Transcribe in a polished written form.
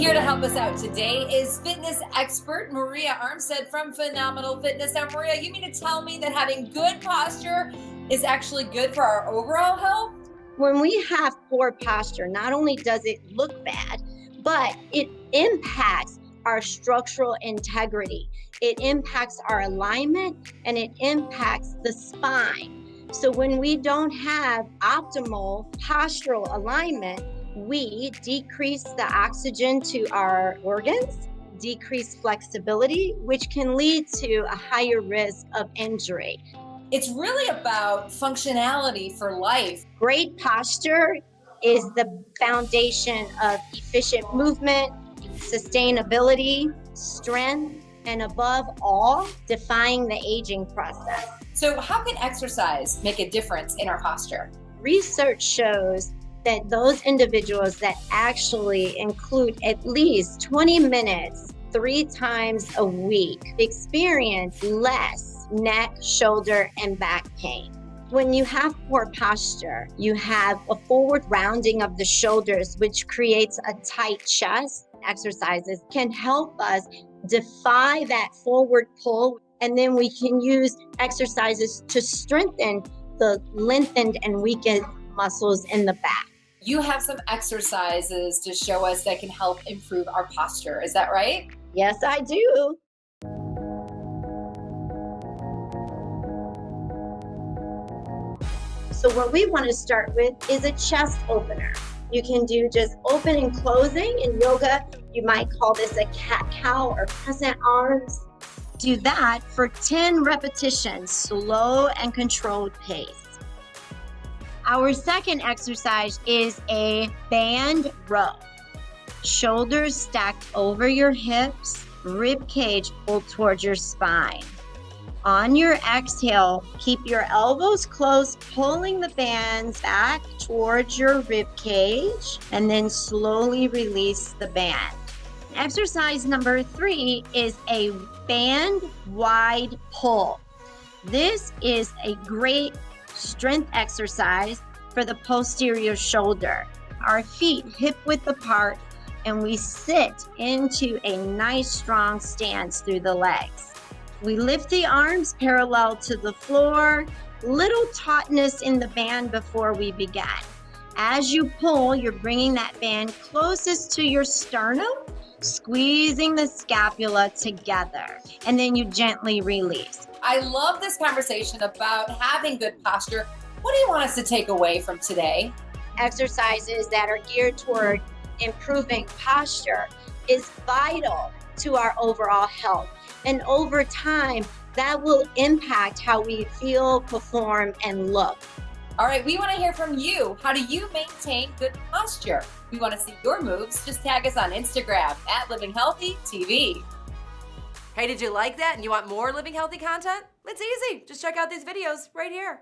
Here to help us out today is fitness expert Maria Armstead from Phenomenal Fitness. Now, Maria, you mean to tell me that having good posture is actually good for our overall health? When we have poor posture, not only does it look bad, but it impacts our structural integrity. It impacts our alignment and it impacts the spine. So when we don't have optimal postural alignment, we decrease the oxygen to our organs, decrease flexibility, which can lead to a higher risk of injury. It's really about functionality for life. Great posture is the foundation of efficient movement, sustainability, strength, and above all, defying the aging process. So how can exercise make a difference in our posture? Research shows that those individuals that actually include at least 20 minutes 3 times a week experience less neck, shoulder, and back pain. When you have poor posture, you have a forward rounding of the shoulders, which creates a tight chest. Exercises can help us defy that forward pull, and then we can use exercises to strengthen the lengthened and weakened muscles in the back. You have some exercises to show us that can help improve our posture. Is that right? Yes, I do. So what we want to start with is a chest opener. You can do just open and closing. In yoga, you might call this a cat-cow or crescent arms. Do that for 10 repetitions, slow and controlled pace. Our second exercise is a band row. Shoulders stacked over your hips, rib cage pulled towards your spine. On your exhale, keep your elbows close, pulling the bands back towards your rib cage, and then slowly release the band. Exercise number 3 is a band wide pull. This is a great strength exercise for the posterior shoulder. Our feet hip width apart, and we sit into a nice strong stance through the legs. We lift the arms parallel to the floor, little tautness in the band before we begin. As you pull, you're bringing that band closest to your sternum, squeezing the scapula together, and then you gently release. I love this conversation about having good posture. What do you want us to take away from today? Exercises that are geared toward improving posture is vital to our overall health. And over time, that will impact how we feel, perform, and look. All right, we want to hear from you. How do you maintain good posture? We want to see your moves. Just tag us on Instagram at Living Healthy TV. Hey, did you like that and you want more Living Healthy content? It's easy. Just check out these videos right here.